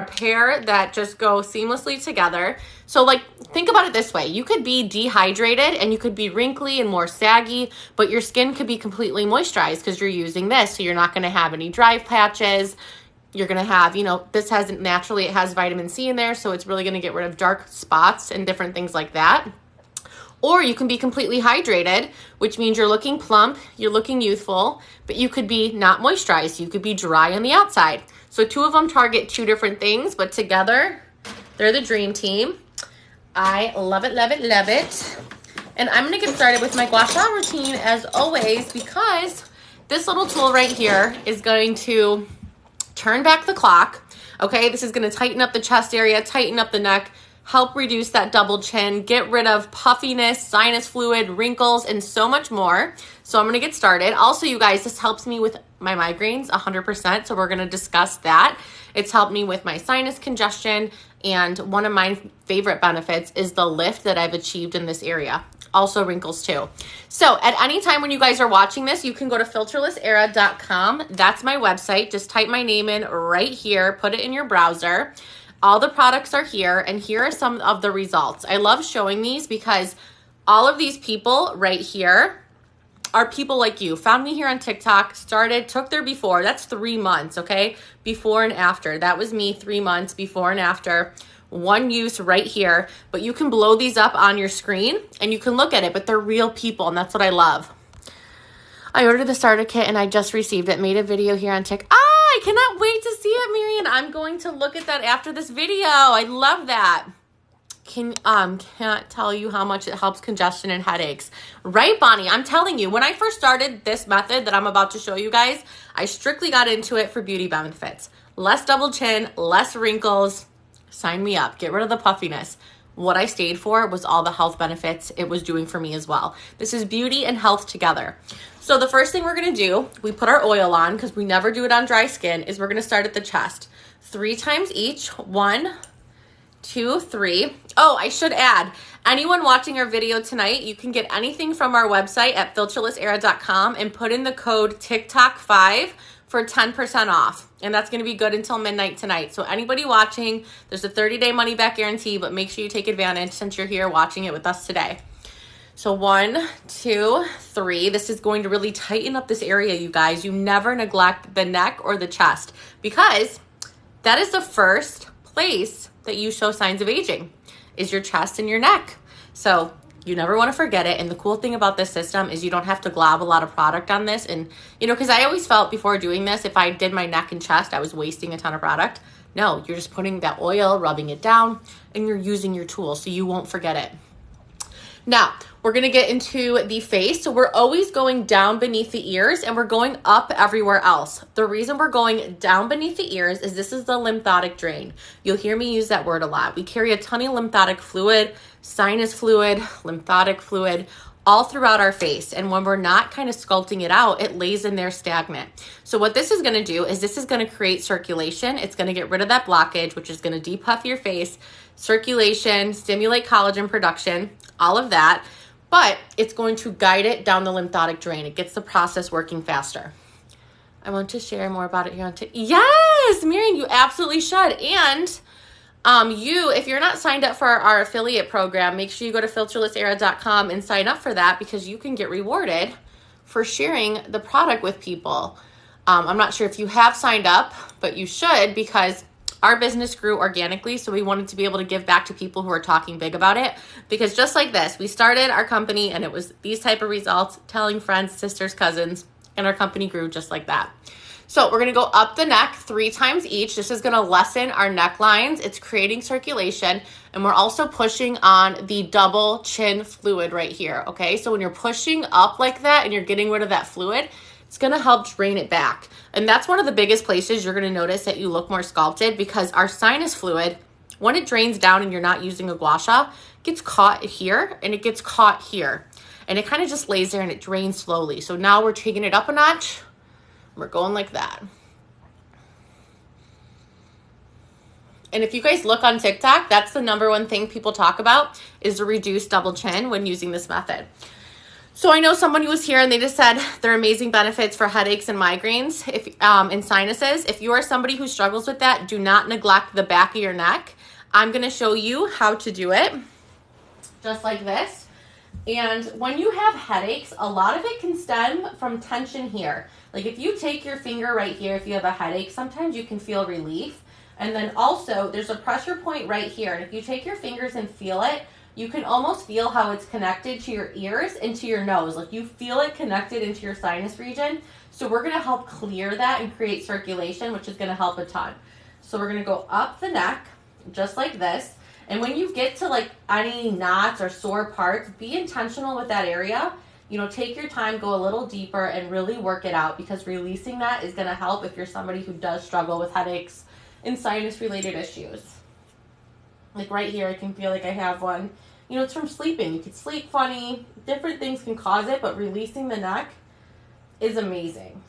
a pair that just go seamlessly together. So like, think about it this way. You could be dehydrated and you could be wrinkly and more saggy, but your skin could be completely moisturized because you're using this. So you're not going to have any dry patches. You're going to have, you know, this has naturally, it has vitamin C in there. So it's really going to get rid of dark spots and different things like that. Or you can be completely hydrated, which means you're looking plump, you're looking youthful, but you could be not moisturized. You could be dry on the outside. So two of them target two different things, but together they're the dream team. I love it, love it, love it. And I'm going to get started with my gua sha routine as always, because this little tool right here is going to turn back the clock. Okay, this is going to tighten up the chest area, tighten up the neck, help reduce that double chin, get rid of puffiness, sinus fluid, wrinkles, and so much more. So I'm going to get started. Also, you guys, this helps me with my migraines 100%. So we're going to discuss that. It's helped me with my sinus congestion. And one of my favorite benefits is the lift that I've achieved in this area. Also wrinkles too. So at any time when you guys are watching this, you can go to filterlessera.com. That's my website. Just type my name in right here. Put it in your browser. All the products are here, and here are some of the results. I love showing these because all of these people right here are people like you. Found me here on TikTok, took their before. That's 3 months, okay? Before and after. That was me 3 months before and after. One use right here. But you can blow these up on your screen, and you can look at it, but they're real people, and that's what I love. I ordered the starter kit, and I just received it. Made a video here on TikTok. I cannot wait to see it, Marian. I'm going to look at that after this video. I love that. Can't tell you how much it helps congestion and headaches. Right, Bonnie? I'm telling you, when I first started this method that I'm about to show you guys, I strictly got into it for beauty benefits. Less double chin, less wrinkles. Sign me up. Get rid of the puffiness. What I stayed for was all the health benefits it was doing for me as well. This is beauty and health together. So the first thing we're going to do, we put our oil on because we never do it on dry skin, is we're going to start at the chest. 3 times each. 1, 2, 3. Oh, I should add, anyone watching our video tonight, you can get anything from our website at filterlessera.com and put in the code TikTok5 for 10% off. And that's going to be good until midnight tonight. So anybody watching, there's a 30-day money-back guarantee, but make sure you take advantage since you're here watching it with us today. So 1, 2, 3. This is going to really tighten up this area, you guys. You never neglect the neck or the chest because that is the first place that you show signs of aging is your chest and your neck. So you never want to forget it. And the cool thing about this system is you don't have to glob a lot of product on this. And, you know, because I always felt before doing this, if I did my neck and chest, I was wasting a ton of product. No, you're just putting that oil, rubbing it down, and you're using your tool so you won't forget it. Now, we're going to get into the face. So we're always going down beneath the ears and we're going up everywhere else. The reason we're going down beneath the ears is this is the lymphatic drain. You'll hear me use that word a lot. We carry a ton of lymphatic fluid, sinus fluid, lymphatic fluid, all throughout our face. And when we're not kind of sculpting it out, it lays in there stagnant. So what this is going to do is this is going to create circulation. It's going to get rid of that blockage, which is going to depuff your face, circulation, stimulate collagen production, all of that. But it's going to guide it down the lymphatic drain. It gets the process working faster. I want to share more about it here on TikTok. Yes, Miriam, you absolutely should. And if you're not signed up for our affiliate program, make sure you go to filterlessera.com and sign up for that because you can get rewarded for sharing the product with people. I'm not sure if you have signed up, but you should because our business grew organically, so we wanted to be able to give back to people who are talking big about it. Because just like this, we started our company and it was these type of results, telling friends, sisters, cousins, and our company grew just like that. So we're going to go up the neck 3 times each. This is going to lessen our necklines. It's creating circulation. And we're also pushing on the double chin fluid right here, okay? So when you're pushing up like that and you're getting rid of that fluid, it's going to help drain it back. And that's one of the biggest places you're going to notice that you look more sculpted because our sinus fluid, when it drains down and you're not using a gua sha, gets caught here and it gets caught here. And it kind of just lays there and it drains slowly. So now we're taking it up a notch. We're going like that. And if you guys look on TikTok, that's the #1 thing people talk about is the reduced double chin when using this method. So I know someone who was here and they just said they're amazing benefits for headaches and migraines and sinuses. If you are somebody who struggles with that, do not neglect the back of your neck. I'm going to show you how to do it just like this. And when you have headaches, a lot of it can stem from tension here. Like if you take your finger right here, if you have a headache, sometimes you can feel relief. And then also there's a pressure point right here. And if you take your fingers and feel it, you can almost feel how it's connected to your ears and to your nose. Like you feel it connected into your sinus region. So we're going to help clear that and create circulation, which is going to help a ton. So we're going to go up the neck just like this. And when you get to like any knots or sore parts, be intentional with that area. You know, take your time, go a little deeper and really work it out, because releasing that is going to help if you're somebody who does struggle with headaches and sinus related issues. Like right here, I can feel like I have one. You know, it's from sleeping. You could sleep funny. Different things can cause it, but releasing the neck is amazing.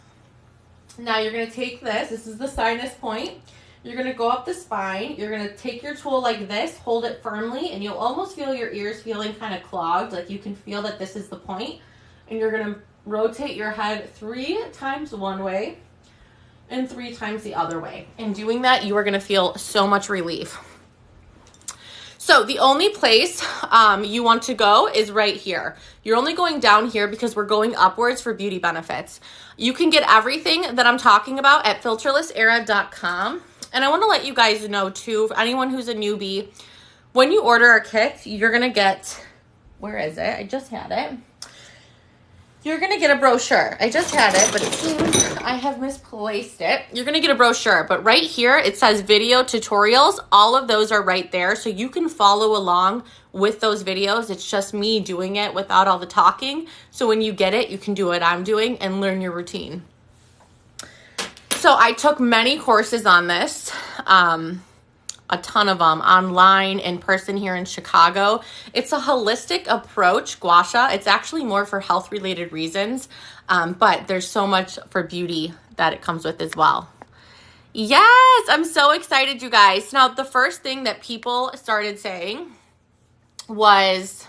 Now you're going to take this. This is the sinus point. You're going to go up the spine. You're going to take your tool like this, hold it firmly, and you'll almost feel your ears feeling kind of clogged. Like you can feel that this is the point. And you're going to rotate your head 3 times one way and 3 times the other way. In doing that, you are going to feel so much relief. So the only place you want to go is right here. You're only going down here because we're going upwards for beauty benefits. You can get everything that I'm talking about at filterlessera.com. And I want to let you guys know too, for anyone who's a newbie, when you order our kit, you're going to get, where is it? I just had it. You're going to get a brochure. I just had it, but it seems I have misplaced it. You're going to get a brochure, but right here it says video tutorials. All of those are right there, so you can follow along with those videos. It's just me doing it without all the talking. So when you get it, you can do what I'm doing and learn your routine. So I took many courses on this. A ton of them online, in person here in Chicago. It's a holistic approach, gua sha. It's actually more for health related reasons, but there's so much for beauty that it comes with as well. Yes, I'm so excited, you guys. Now, the first thing that people started saying was,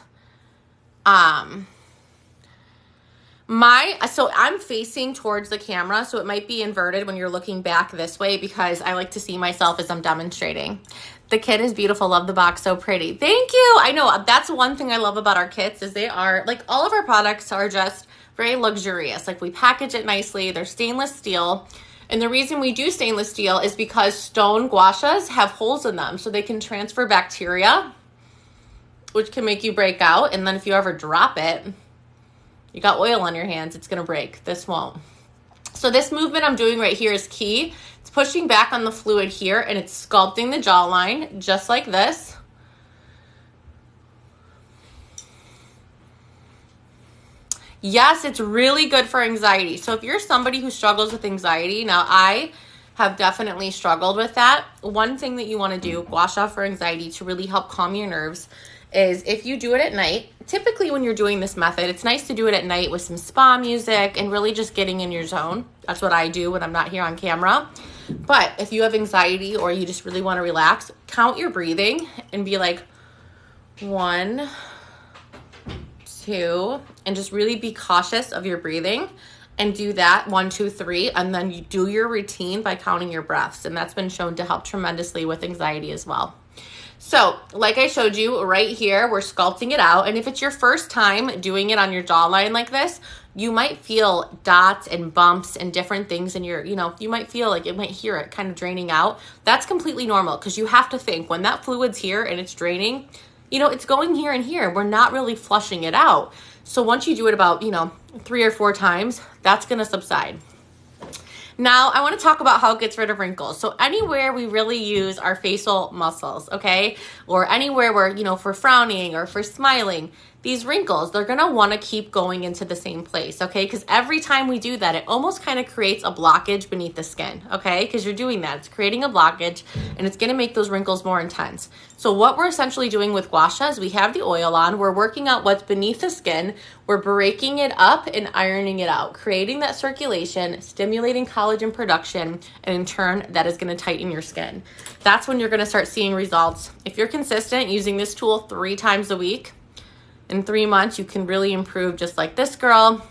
so I'm facing towards the camera, so it might be inverted when you're looking back this way because I like to see myself as I'm demonstrating. The kit is beautiful. Love the box. So pretty. Thank you. I know that's one thing I love about our kits is they are, like, all of our products are just very luxurious. Like, we package it nicely. They're stainless steel. And the reason we do stainless steel is because stone gua shas have holes in them so they can transfer bacteria, which can make you break out. And then if you ever drop it, you got oil on your hands, it's gonna break. This won't. So this movement I'm doing right here is key. It's pushing back on the fluid here and it's sculpting the jawline just like this. Yes, it's really good for anxiety. So if you're somebody who struggles with anxiety, now I have definitely struggled with that. One thing that you wanna do, gua sha for anxiety, to really help calm your nerves is if you do it at night. Typically when you're doing this method, it's nice to do it at night with some spa music and really just getting in your zone. That's what I do when I'm not here on camera. But if you have anxiety or you just really want to relax, count your breathing and be like 1, 2, and just really be cautious of your breathing and do that 1, 2, 3, and then you do your routine by counting your breaths. And that's been shown to help tremendously with anxiety as well. So like I showed you right here, we're sculpting it out. And if it's your first time doing it on your jawline like this, you might feel dots and bumps and different things in your, you might feel like you might hear it kind of draining out. That's completely normal because you have to think when that fluid's here and it's draining, it's going here and here. We're not really flushing it out. So once you do it about, 3 or 4 times, that's going to subside. Now, I want to talk about how it gets rid of wrinkles. So anywhere we really use our facial muscles, okay, or anywhere where, for frowning or for smiling, these wrinkles, they're going to want to keep going into the same place, okay, because every time we do that, it almost kind of creates a blockage beneath the skin, okay, because you're doing that. It's creating a blockage, and it's going to make those wrinkles more intense. So what we're essentially doing with gua sha is we have the oil on, we're working out what's beneath the skin, we're breaking it up and ironing it out, creating that circulation, stimulating collagen production, and in turn, that is going to tighten your skin. That's when you're going to start seeing results. If you're consistent using this tool 3 times a week, in 3 months, you can really improve just like this girl.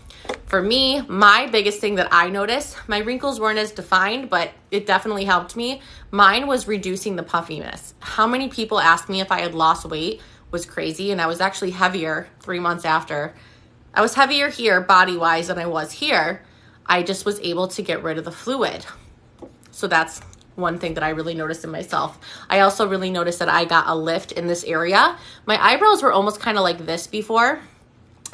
For me, my biggest thing that I noticed, my wrinkles weren't as defined, but it definitely helped me. Mine was reducing the puffiness. How many people asked me if I had lost weight was crazy, and I was actually heavier 3 months after. I was heavier here body-wise than I was here. I just was able to get rid of the fluid. So that's one thing that I really noticed in myself. I also really noticed that I got a lift in this area. My eyebrows were almost kind of like this before.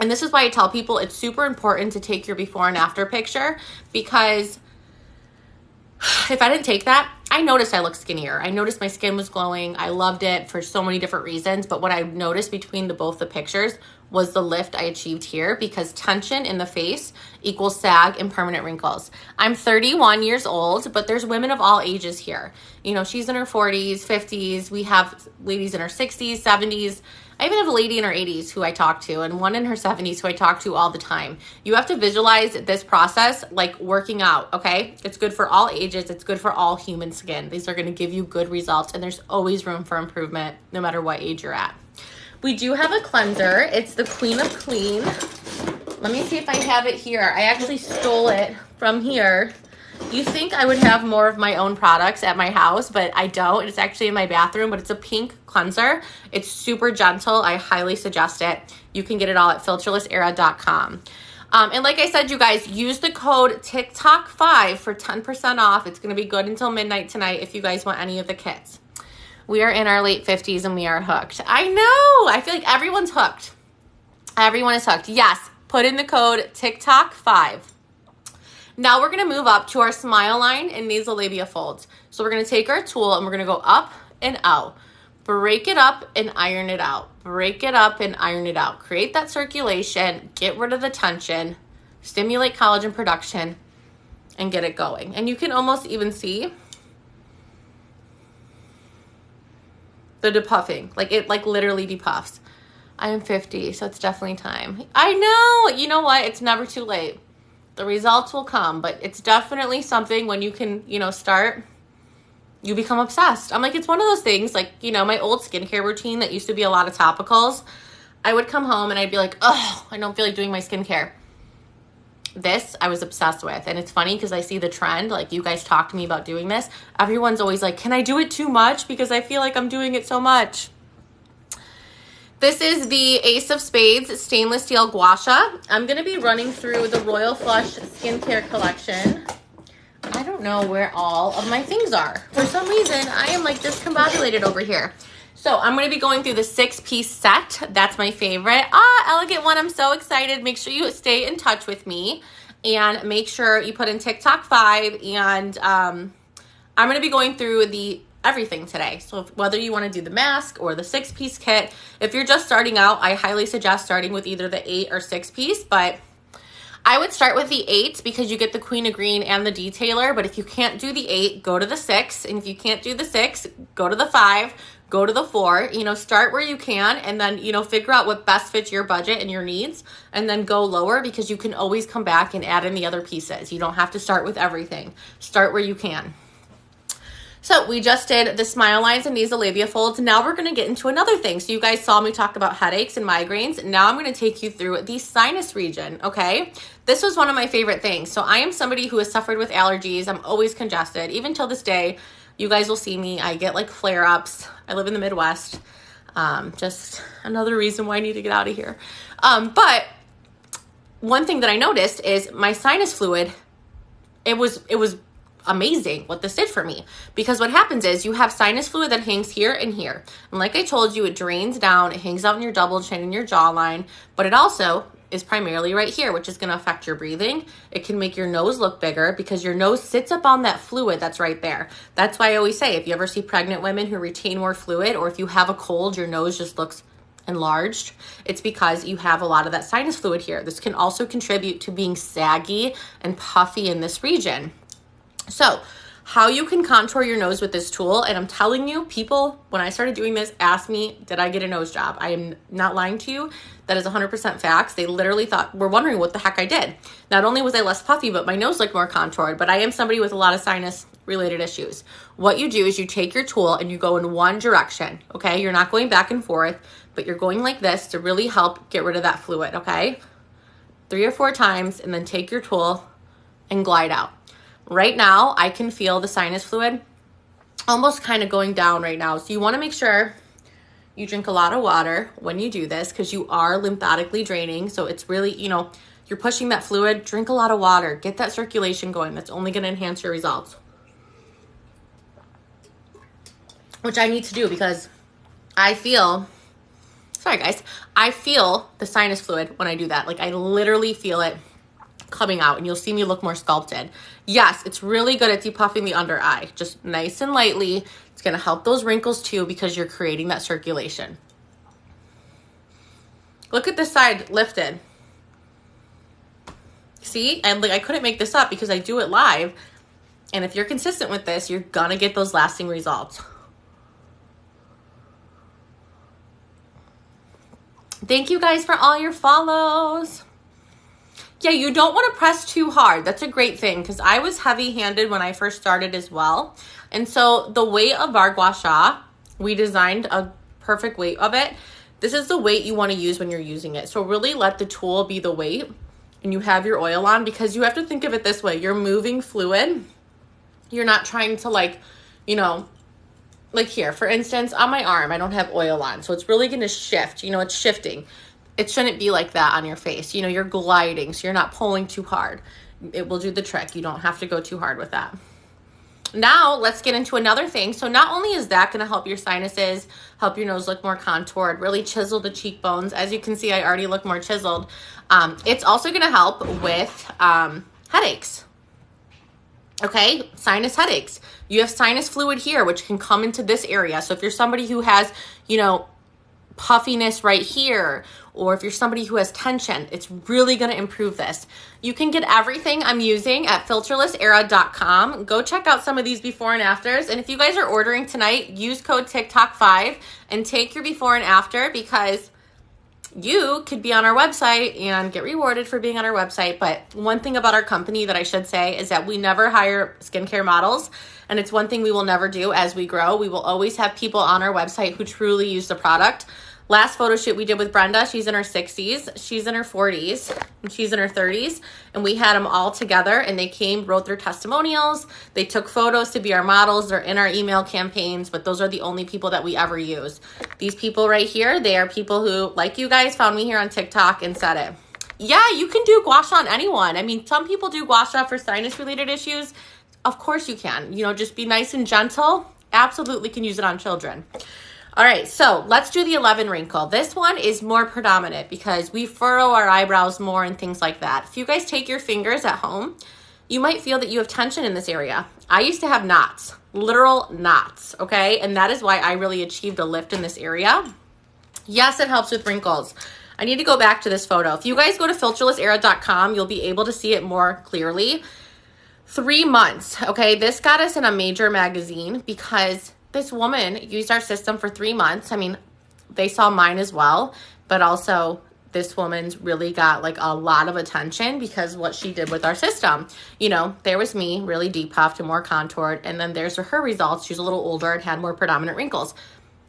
And this is why I tell people it's super important to take your before and after picture, because if I didn't take that, I noticed I looked skinnier. I noticed my skin was glowing. I loved it for so many different reasons. But what I noticed between both the pictures was the lift I achieved here, because tension in the face equals sag and permanent wrinkles. I'm 31 years old, but there's women of all ages here. You know, she's in her 40s, 50s. We have ladies in her 60s, 70s. I even have a lady in her 80s who I talk to, and one in her 70s who I talk to all the time. You have to visualize this process like working out, okay? It's good for all ages. It's good for all human skin. These are going to give you good results, and there's always room for improvement no matter what age you're at. We do have a cleanser. It's the Queen of Clean. Let me see if I have it here. I actually stole it from here. You think I would have more of my own products at my house, but I don't. It's actually in my bathroom, but it's a pink cleanser. It's super gentle. I highly suggest it. You can get it all at filterlessera.com. And like I said, you guys, use the code TikTok5 for 10% off. It's going to be good until midnight tonight if you guys want any of the kits. We are in our late 50s and we are hooked. I know. I feel like everyone's hooked. Everyone is hooked. Yes. Put in the code TikTok5. Now we're going to move up to our smile line and nasolabial folds. So we're going to take our tool and we're going to go up and out. Break it up and iron it out. Break it up and iron it out. Create that circulation. Get rid of the tension. Stimulate collagen production and get it going. And you can almost even see the depuffing. Like it literally depuffs. I am 50, so it's definitely time. I know. You know what? It's never too late. The results will come, but it's definitely something when you can, start, you become obsessed. I'm like, it's one of those things, like, my old skincare routine that used to be a lot of topicals. I would come home and I'd be like, oh, I don't feel like doing my skincare. This I was obsessed with. And it's funny because I see the trend, like you guys talk to me about doing this. Everyone's always like, can I do it too much? Because I feel like I'm doing it so much. This is the Ace of Spades Stainless Steel Gua Sha. I'm going to be running through the Royal Flush Skincare Collection. I don't know where all of my things are. For some reason, I am like discombobulated over here. So I'm going to be going through the 6-piece set. That's my favorite. Elegant one. I'm so excited. Make sure you stay in touch with me. And make sure you put in TikTok5. And I'm going to be going through everything today. So whether you want to do the mask or the 6-piece kit, if you're just starting out, I highly suggest starting with either the 8 or 6-piece, but I would start with the 8 because you get the Queen of Green and the detailer. But if you can't do the 8, go to the 6. And if you can't do the 6, go to the 5, go to the 4, start where you can, and then, figure out what best fits your budget and your needs, and then go lower because you can always come back and add in the other pieces. You don't have to start with everything. Start where you can. So we just did the smile lines and nasolabial folds. Now we're going to get into another thing. So you guys saw me talk about headaches and migraines. Now I'm going to take you through the sinus region, okay? This was one of my favorite things. So I am somebody who has suffered with allergies. I'm always congested. Even till this day, you guys will see me. I get like flare-ups. I live in the Midwest. Just another reason why I need to get out of here. But one thing that I noticed is my sinus fluid, it was amazing what this did for me, because what happens is you have sinus fluid that hangs here and here, and like I told you, it drains down, it hangs out in your double chin and your jawline, but it also is primarily right here, which is going to affect your breathing. It can make your nose look bigger because your nose sits up on that fluid that's right there. That's why I always say, if you ever see pregnant women who retain more fluid, or if you have a cold, your nose just looks enlarged, it's because you have a lot of that sinus fluid here. This can also contribute to being saggy and puffy in this region. So how you can contour your nose with this tool. And I'm telling you, people, when I started doing this, asked me, did I get a nose job? I am not lying to you. That is 100% facts. They literally were wondering what the heck I did. Not only was I less puffy, but my nose looked more contoured. But I am somebody with a lot of sinus related issues. What you do is you take your tool and you go in one direction, okay? You're not going back and forth, but you're going like this to really help get rid of that fluid, okay? 3 or 4 times, and then take your tool and glide out. Right now, I can feel the sinus fluid almost kind of going down right now. So you want to make sure you drink a lot of water when you do this, because you are lymphatically draining. So it's really, you're pushing that fluid. Drink a lot of water. Get that circulation going. That's only going to enhance your results. Which I need to do because I feel, sorry guys, I feel the sinus fluid when I do that. Like I literally feel it coming out, and you'll see me look more sculpted. Yes, it's really good at depuffing the under eye, just nice and lightly. It's going to help those wrinkles too, because you're creating that circulation. Look at this side lifted. See, and like I couldn't make this up because I do it live. And if you're consistent with this, you're going to get those lasting results. Thank you guys for all your follows. Yeah, you don't want to press too hard. That's a great thing, because I was heavy-handed when I first started as well. And so the weight of our gua sha, we designed a perfect weight of it. This is the weight you want to use when you're using it. So really let the tool be the weight, and you have your oil on, because you have to think of it this way. You're moving fluid. You're not trying to like here, for instance, on my arm, I don't have oil on. So it's really going to shift. It's shifting. It shouldn't be like that on your face. You're gliding, so you're not pulling too hard. It will do the trick. You don't have to go too hard with that. Now, let's get into another thing. So not only is that going to help your sinuses, help your nose look more contoured, really chisel the cheekbones. As you can see, I already look more chiseled. It's also going to help with headaches. Okay, sinus headaches. You have sinus fluid here, which can come into this area. So if you're somebody who has, puffiness right here, or if you're somebody who has tension, it's really going to improve this. You can get everything I'm using at filterlessera.com. Go check out some of these before and afters. And if you guys are ordering tonight, use code TikTok5 and take your before and after, because you could be on our website and get rewarded for being on our website. But one thing about our company that I should say is that we never hire skincare models. And it's one thing we will never do as we grow. We will always have people on our website who truly use the product. Last photo shoot we did with Brenda, she's in her 60s, she's in her 40s, and she's in her 30s. And we had them all together, and they came, wrote their testimonials. They took photos to be our models. They're in our email campaigns, but those are the only people that we ever use. These people right here, they are people who, like you guys, found me here on TikTok and said it. Yeah, you can do gua sha on anyone. I mean, some people do gua sha for sinus-related issues. Of course you can. Just be nice and gentle. Absolutely can use it on children. All right, so let's do the 11 wrinkle. This one is more predominant because we furrow our eyebrows more and things like that. If you guys take your fingers at home, you might feel that you have tension in this area. I used to have knots, literal knots, okay? And that is why I really achieved a lift in this area. Yes, it helps with wrinkles. I need to go back to this photo. If you guys go to filterlessera.com, you'll be able to see it more clearly. 3 months, okay? This got us in a major magazine because this woman used our system for 3 months. I mean, they saw mine as well, but also this woman's really got like a lot of attention because what she did with our system. There was me, really deep puffed and more contoured, and then there's her results. She's a little older and had more predominant wrinkles.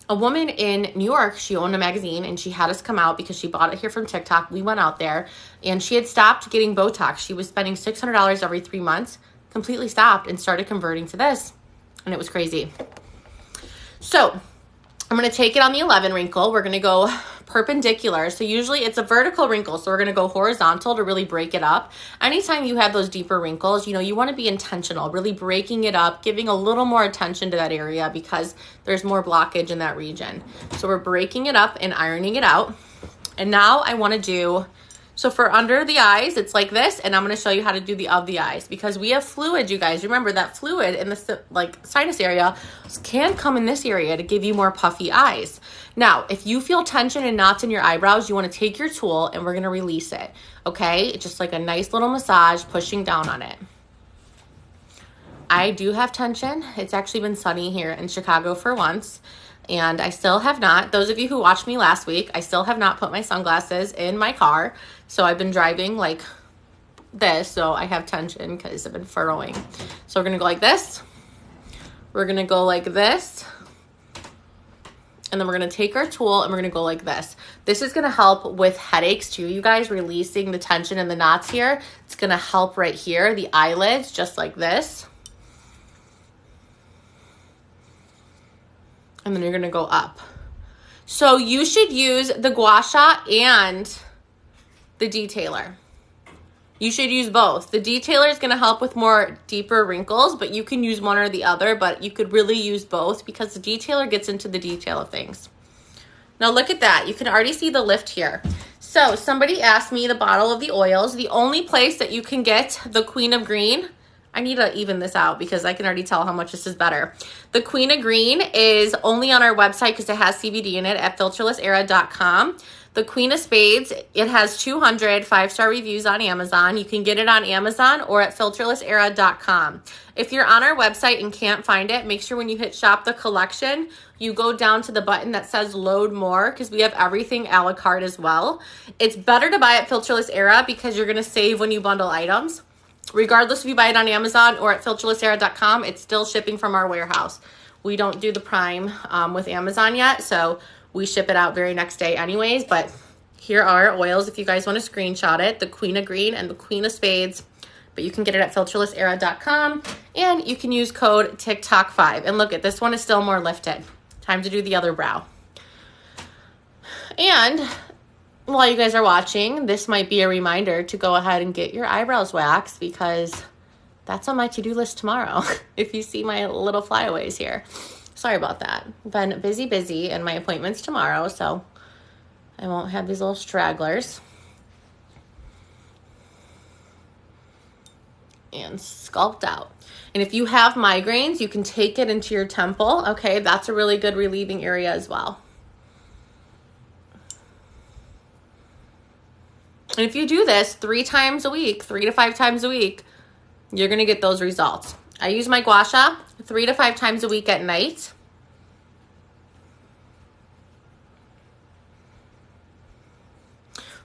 A woman in New York, she owned a magazine, and she had us come out because she bought it here from TikTok. We went out there, and she had stopped getting Botox. She was spending $600 every 3 months, completely stopped, and started converting to this, and it was crazy. So I'm going to take it on the 11 wrinkle. We're going to go perpendicular. So usually it's a vertical wrinkle. So we're going to go horizontal to really break it up. Anytime you have those deeper wrinkles, you want to be intentional, really breaking it up, giving a little more attention to that area because there's more blockage in that region. So we're breaking it up and ironing it out. And now I want to do, so for under the eyes, it's like this, and I'm going to show you how to do the of the eyes because we have fluid, you guys. Remember that fluid in the sinus area can come in this area to give you more puffy eyes. Now, if you feel tension and knots in your eyebrows, you want to take your tool and we're going to release it, okay? It's just like a nice little massage pushing down on it. I do have tension. It's actually been sunny here in Chicago for once, and I still have not, those of you who watched me last week, I still have not put my sunglasses in my car. So I've been driving like this, so I have tension because I've been furrowing. So we're gonna go like this. We're gonna go like this. And then we're gonna take our tool and we're gonna go like this. This is gonna help with headaches too, you guys, releasing the tension and the knots here. It's gonna help right here, the eyelids, just like this. And then you're gonna go up. So you should use the gua sha and the detailer. You should use both. The detailer is going to help with more deeper wrinkles, but you can use one or the other, but you could really use both because the detailer gets into the detail of things. Now look at that. You can already see the lift here. So somebody asked me the bottle of the oils. The only place that you can get the Queen of Green, I need to even this out because I can already tell how much this is better. The Queen of Green is only on our website because it has CBD in it at filterlessera.com. The Queen of Spades, it has 200 5-star reviews on Amazon. You can get it on Amazon or at filterlessera.com. If you're on our website and can't find it, make sure when you hit shop the collection, you go down to the button that says load more because we have everything a la carte as well. It's better to buy at Filterless Era because you're going to save when you bundle items. Regardless if you buy it on Amazon or at filterlessera.com, it's still shipping from our warehouse. We don't do the Prime with Amazon yet, so we ship it out very next day anyways, but here are oils if you guys want to screenshot it, the Queen of Green and the Queen of Spades, but you can get it at filterlessera.com and you can use code TikTok5. And look at this one is still more lifted. Time to do the other brow. And while you guys are watching, this might be a reminder to go ahead and get your eyebrows waxed because that's on my to-do list tomorrow. If you see my little flyaways here. Sorry about that. Been busy, and my appointment's tomorrow, so I won't have these little stragglers. And sculpt out. And if you have migraines, you can take it into your temple, okay? That's a really good relieving area as well. And if you do this 3 times a week, 3 to 5 times a week, you're going to get those results. I use my gua sha 3 to 5 times a week at night.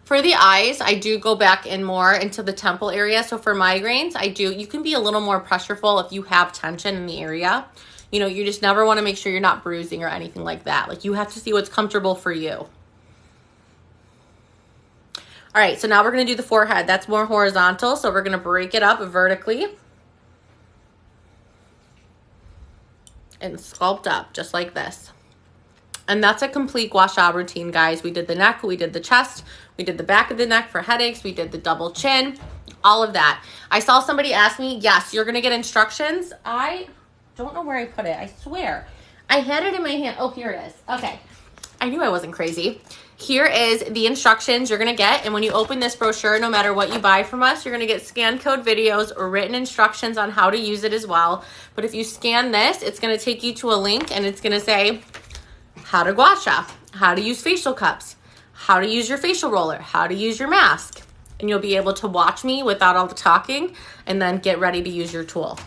For the eyes, I do go back in more into the temple area. So for migraines, you can be a little more pressureful if you have tension in the area. You know, you just never want to make sure you're not bruising or anything like that. Like, you have to see what's comfortable for you. All right, so now we're going to do the forehead. That's more horizontal, so we're going to break it up vertically and sculpt up just like this. And that's a complete gua sha routine, guys. We did the neck, we did the chest, we did the back of the neck for headaches, we did the double chin, all of that. I saw somebody ask me, yes, you're going to get instructions. I don't know where I put it. I swear. I had it in my hand. Oh, here it is. Okay. I knew I wasn't crazy. Here is the instructions you're going to get. And when you open this brochure, no matter what you buy from us, you're going to get scan code videos or written instructions on how to use it as well. But if you scan this, it's going to take you to a link and it's going to say how to gua sha, how to use facial cups, how to use your facial roller, how to use your mask. And you'll be able to watch me without all the talking and then get ready to use your tool.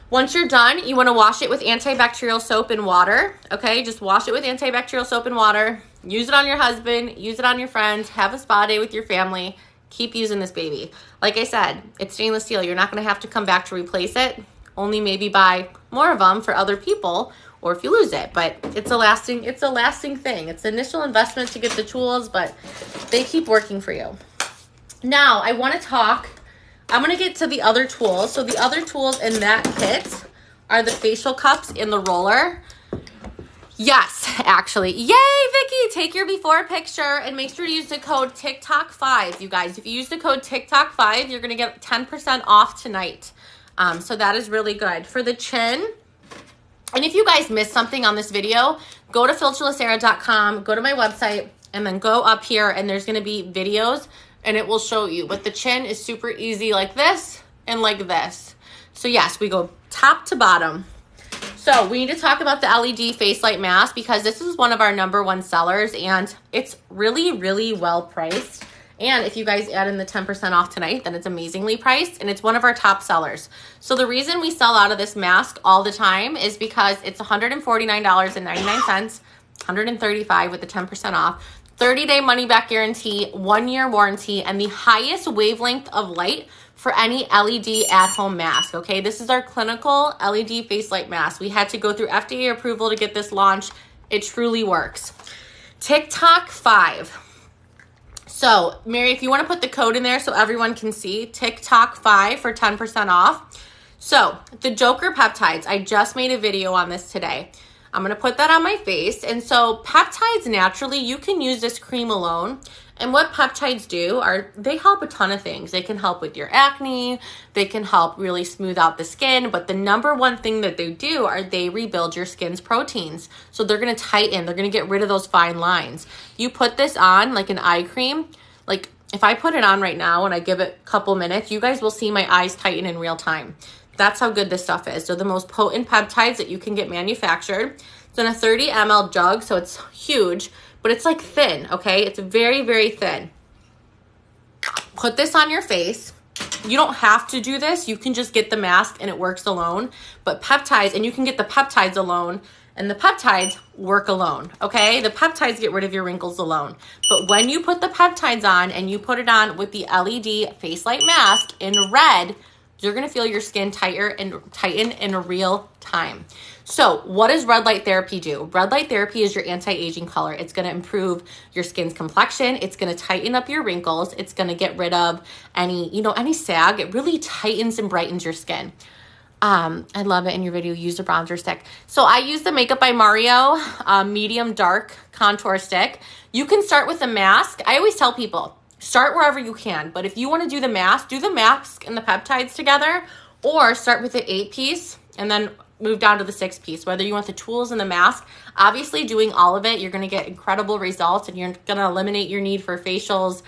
Once you're done, you want to wash it with antibacterial soap and water, okay? Just wash it with antibacterial soap and water. Use it on your husband, use it on your friends, have a spa day with your family. Keep using this baby. Like I said, it's stainless steel. You're not going to have to come back to replace it. Only maybe buy more of them for other people or if you lose it. But it's a lasting thing. It's initial investment to get the tools, but they keep working for you. Now, I'm going to get to the other tools. So the other tools in that kit are the facial cups and the roller. Yes, actually. Yay, Vicky! Take your before picture and make sure to use the code TikTok5, you guys. If you use the code TikTok5, you're going to get 10% off tonight. So that is really good. For the chin, and if you guys missed something on this video, go to filterlessera.com, go to my website, and then go up here, and there's going to be videos, and it will show you. But the chin is super easy like this and like this. So yes, we go top to bottom. So we need to talk about the LED Face Light Mask because this is one of our #1 sellers, and it's really, really well priced. And if you guys add in the 10% off tonight, then it's amazingly priced, and it's one of our top sellers. So the reason we sell out of this mask all the time is because it's $149.99, $135 with the 10% off, 30-day money-back guarantee, 1-year warranty, and the highest wavelength of light for any LED at-home mask, okay? This is our clinical LED face light mask. We had to go through FDA approval to get this launched. It truly works. TikTok 5. So, Mary, if you want to put the code in there so everyone can see, TikTok 5 for 10% off. So, the Joker peptides, I just made a video on this today. I'm going to put that on my face. And so, peptides naturally, you can use this cream alone. And what peptides do are they help a ton of things. They can help with your acne. They can help really smooth out the skin. But the number one thing that they do are they rebuild your skin's proteins. So they're going to tighten. They're going to get rid of those fine lines. You put this on like an eye cream. Like if I put it on right now and I give it a couple minutes, you guys will see my eyes tighten in real time. That's how good this stuff is. They're the most potent peptides that you can get manufactured. It's in a 30 ml jug, so it's huge. But it's like thin, okay? It's very, very thin. Put this on your face. You don't have to do this. You can just get the mask and it works alone. But peptides, and you can get the peptides alone, and the peptides work alone, okay? The peptides get rid of your wrinkles alone. But when you put the peptides on and you put it on with the LED face light mask in red, you're gonna feel your skin tighten in real time. So what does red light therapy do? Red light therapy is your anti-aging color. It's gonna improve your skin's complexion. It's gonna tighten up your wrinkles. It's gonna get rid of any sag. It really tightens and brightens your skin. I love it in your video, use the bronzer stick. So I use the Makeup by Mario medium dark contour stick. You can start with a mask. I always tell people, start wherever you can, but if you want to do the mask and the peptides together, or start with the 8-piece and then move down to the 6-piece, whether you want the tools and the mask. Obviously, doing all of it, you're going to get incredible results, and you're going to eliminate your need for facials,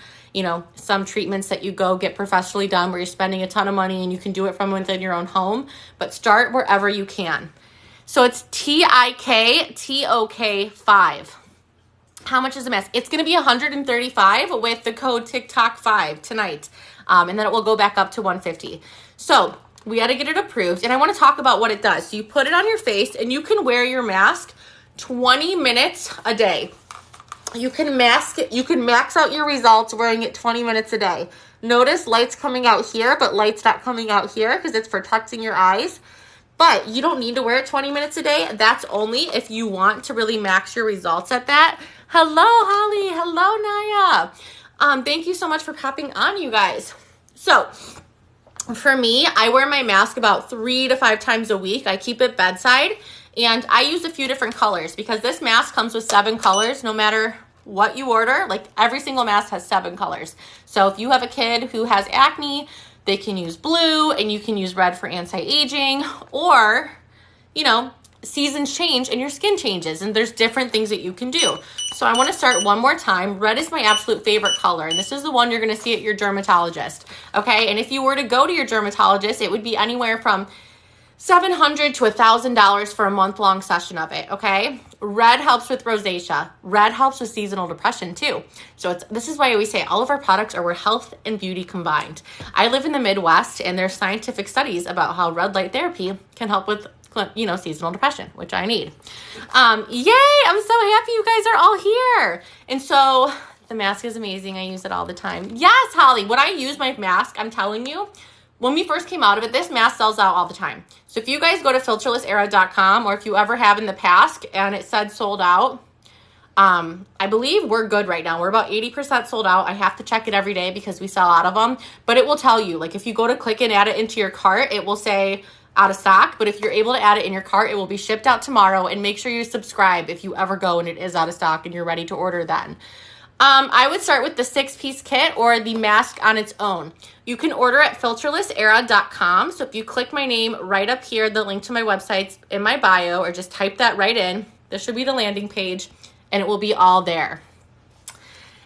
some treatments that you go get professionally done where you're spending a ton of money and you can do it from within your own home, but start wherever you can. So it's TIKTOK 5. How much is the mask? It's going to be $135 with the code TikTok5 tonight. And then it will go back up to $150. So we had to get it approved. And I want to talk about what it does. So you put it on your face and you can wear your mask 20 minutes a day. You can mask it. You can max out your results wearing it 20 minutes a day. Notice light's coming out here, but light's not coming out here because it's protecting your eyes. But you don't need to wear it 20 minutes a day. That's only if you want to really max your results at that. Hello, Holly. Hello, Naya. Thank you so much for popping on, you guys. So for me, I wear my mask about 3 to 5 times a week. I keep it bedside, and I use a few different colors because this mask comes with 7 colors no matter what you order. Like every single mask has 7 colors. So if you have a kid who has acne, they can use blue, and you can use red for anti-aging, or, seasons change and your skin changes, and there's different things that you can do. So I want to start one more time. Red is my absolute favorite color, and this is the one you're going to see at your dermatologist, okay? And if you were to go to your dermatologist, it would be anywhere from $700 to $1,000 for a month-long session of it, okay? Red helps with rosacea. Red helps with seasonal depression too. So this is why I always say all of our products are where health and beauty combined. I live in the Midwest, and there's scientific studies about how red light therapy can help with seasonal depression, which I need. Yay! I'm so happy you guys are all here. And so the mask is amazing. I use it all the time. Yes, Holly, when I use my mask, I'm telling you, when we first came out of it, this mask sells out all the time. So if you guys go to filterlessera.com, or if you ever have in the past and it said sold out, I believe we're good right now. We're about 80% sold out. I have to check it every day because we sell out of them, but it will tell you, like if you go to click and add it into your cart, it will say out of stock. But if you're able to add it in your cart, it will be shipped out tomorrow. And make sure you subscribe if you ever go and it is out of stock and you're ready to order then. I would start with the 6-piece kit or the mask on its own. You can order at filterlessera.com. So if you click my name right up here, the link to my website's in my bio, or just type that right in. This should be the landing page, and it will be all there.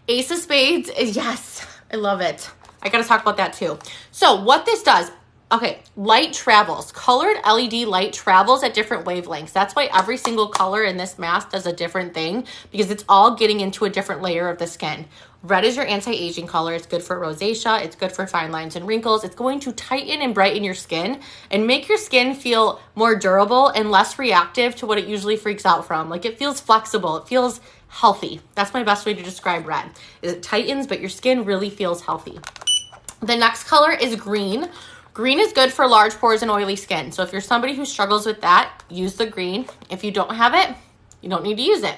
Ace of Spades, yes, I love it. I got to talk about that too. So what this does, Okay, light travels. Colored LED light travels at different wavelengths. That's why every single color in this mask does a different thing, because it's all getting into a different layer of the skin. Red is your anti-aging color. It's good for rosacea. It's good for fine lines and wrinkles. It's going to tighten and brighten your skin and make your skin feel more durable and less reactive to what it usually freaks out from. Like, it feels flexible. It feels healthy. That's my best way to describe red. It tightens, but your skin really feels healthy. The next color is green. Green is good for large pores and oily skin. So if you're somebody who struggles with that, use the green. If you don't have it, you don't need to use it.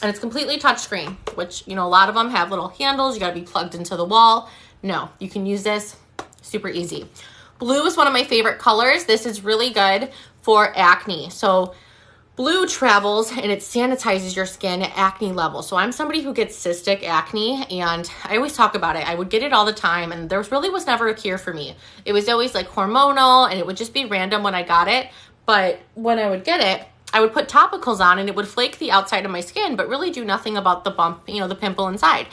And it's completely touchscreen, which, you know, a lot of them have little handles. You got to be plugged into the wall. No, you can use this super easy. Blue is one of my favorite colors. This is really good for acne. So blue travels and it sanitizes your skin at acne level. So I'm somebody who gets cystic acne, and I always talk about it. I would get it all the time, and there really was never a cure for me. It was always like hormonal, and it would just be random when I got it. But when I would get it, I would put topicals on and it would flake the outside of my skin, but really do nothing about the bump, you know, the pimple inside.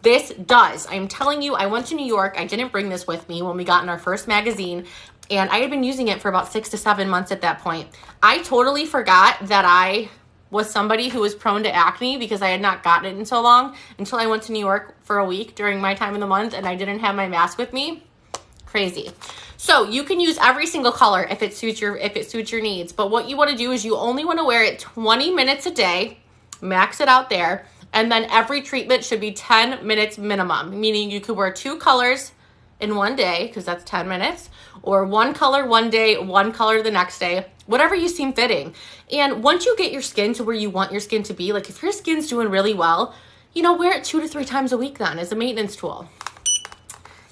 This does. I'm telling you, I went to New York. I didn't bring this with me when we got in our first magazine, and I had been using it for about 6 to 7 months at that point. I totally forgot that I was somebody who was prone to acne because I had not gotten it in so long until I went to New York for a week during my time of the month and I didn't have my mask with me. Crazy. So you can use every single color if it suits your needs. But what you want to do is you only want to wear it 20 minutes a day, max it out there, and then every treatment should be 10 minutes minimum, meaning you could wear 2 colors in one day, because that's 10 minutes, or one color one day, one color the next day, whatever you seem fitting. And once you get your skin to where you want your skin to be, like if your skin's doing really well, you know, wear it 2 to 3 times a week then as a maintenance tool.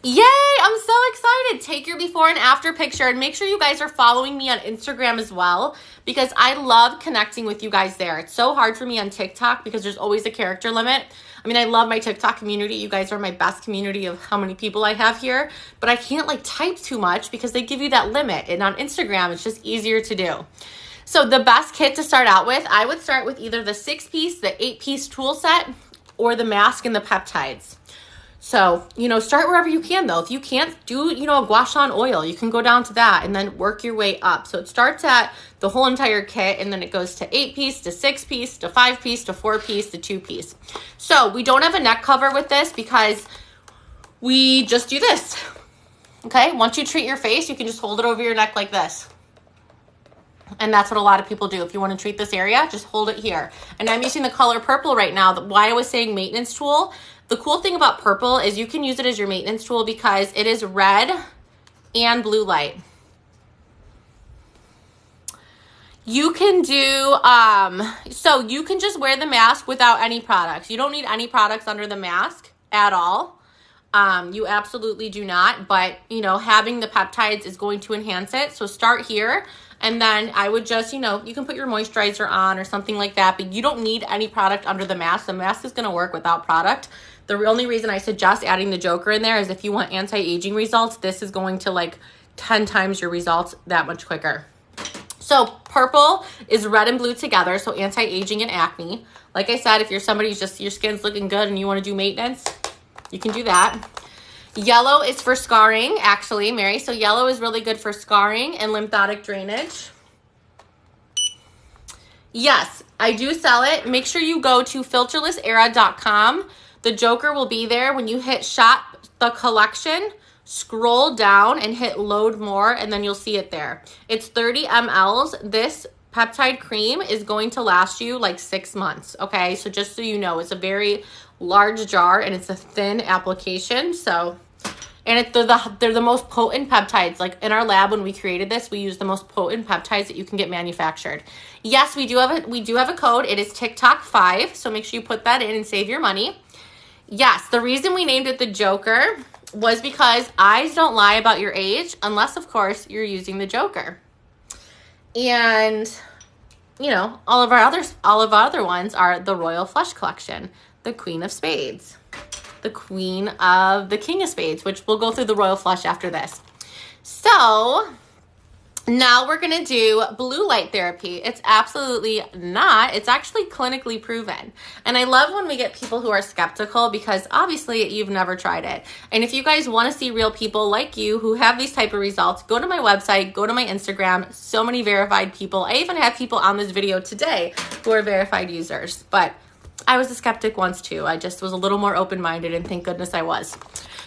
Yay, I'm so excited. Take your before and after picture, and make sure you guys are following me on Instagram as well, because I love connecting with you guys there. It's so hard for me on TikTok because there's always a character limit. I mean, I love my TikTok community. You guys are my best community of how many people I have here, but I can't like type too much because they give you that limit. And on Instagram, it's just easier to do. So the best kit to start out with, I would start with either the 6-piece, the 8-piece tool set, or the mask and the peptides. So, you know, start wherever you can though. If you can't do, you know, a gua sha oil, you can go down to that and then work your way up. So it starts at the whole entire kit, and then it goes to 8-piece, to 6-piece, to 5-piece, to 4-piece, to 2-piece. So we don't have a neck cover with this because we just do this. Okay, once you treat your face, you can just hold it over your neck like this. And that's what a lot of people do. If you want to treat this area, just hold it here. And I'm using the color purple right now. Why I was saying maintenance tool, the cool thing about purple is you can use it as your maintenance tool because it is red and blue light. You can do, so you can just wear the mask without any products. You don't need any products under the mask at all. You absolutely do not, but you know, having the peptides is going to enhance it. So start here. And then I would just, you know, you can put your moisturizer on or something like that, but you don't need any product under the mask. The mask is going to work without product. The only reason I suggest adding the Joker in there is if you want anti-aging results, this is going to like 10 times your results that much quicker. So purple is red and blue together, so anti-aging and acne. Like I said, if you're somebody who's just, your skin's looking good and you want to do maintenance, you can do that. Yellow is for scarring, actually, Mary. So yellow is really good for scarring and lymphatic drainage. Yes, I do sell it. Make sure you go to filterlessera.com. The Joker will be there. When you hit shop the collection, scroll down and hit load more, and then you'll see it there. It's 30 mLs. This peptide cream is going to last you like 6 months, okay? So just so you know, it's a very large jar and it's a thin application. So, and they're the most potent peptides. Like in our lab when we created this, we use the most potent peptides that you can get manufactured. Yes, we do have a code. It is TikTok5, so make sure you put that in and save your money. Yes, the reason we named it the Joker was because eyes don't lie about your age unless, of course, you're using the Joker. And, you know, all of our other ones are the Royal Flush Collection, the Queen of Spades, the King of Spades, which we'll go through the Royal Flush after this. So Now we're going to do blue light therapy. It's absolutely not. It's actually clinically proven. And I love when we get people who are skeptical because obviously you've never tried it. And if you guys want to see real people like you who have these type of results, go to my website, go to my Instagram. So many verified people. I even have people on this video today who are verified users. But I was a skeptic once too. I just was a little more open-minded, and thank goodness I was.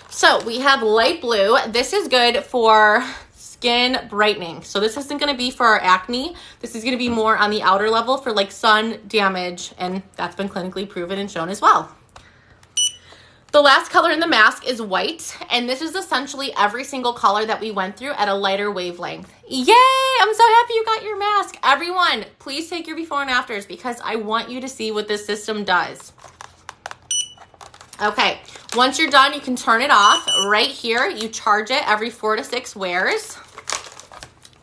So we have light blue. This is good for skin brightening. So this isn't going to be for our acne. This is going to be more on the outer level for like sun damage, and that's been clinically proven and shown as well. The last color in the mask is white, and this is essentially every single color that we went through at a lighter wavelength. Yay! I'm so happy you got your mask. Everyone, please take your before and afters because I want you to see what this system does. Okay, once you're done, you can turn it off. Right here, you charge it every 4 to 6 wears.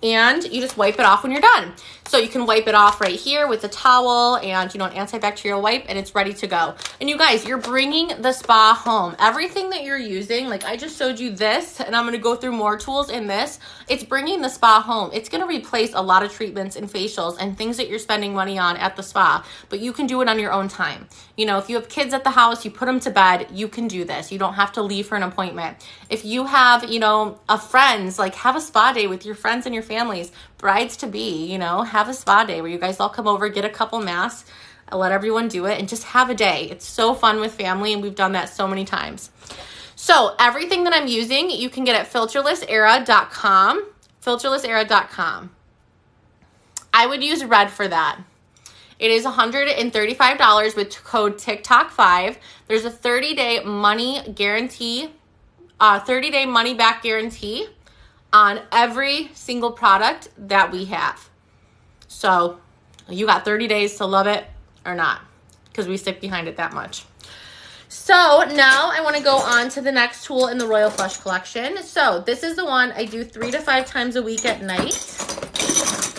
And you just wipe it off when you're done. So you can wipe it off right here with a towel and, you know, an antibacterial wipe, and it's ready to go. And you guys, you're bringing the spa home. Everything that you're using, like I just showed you this, and I'm going to go through more tools in this. It's bringing the spa home. It's going to replace a lot of treatments and facials and things that you're spending money on at the spa, but you can do it on your own time. You know, if you have kids at the house, you put them to bed, you can do this. You don't have to leave for an appointment. If you have, you know, a friends, like have a spa day with your friends and your families, brides to be, you know, have a spa day where you guys all come over, get a couple masks, let everyone do it, and just have a day. It's so fun with family, and we've done that so many times. So everything that I'm using, you can get at filterlessera.com, filterlessera.com. I would use Red for that. It is $135 with code TikTok5. There's a 30-day money guarantee, 30-day money back guarantee on every single product that we have. So you got 30 days to love it or not, because we stick behind it that much. So now I want to go on to the next tool in the Royal Flush collection. So this is the one I do 3 to 5 times a week at night.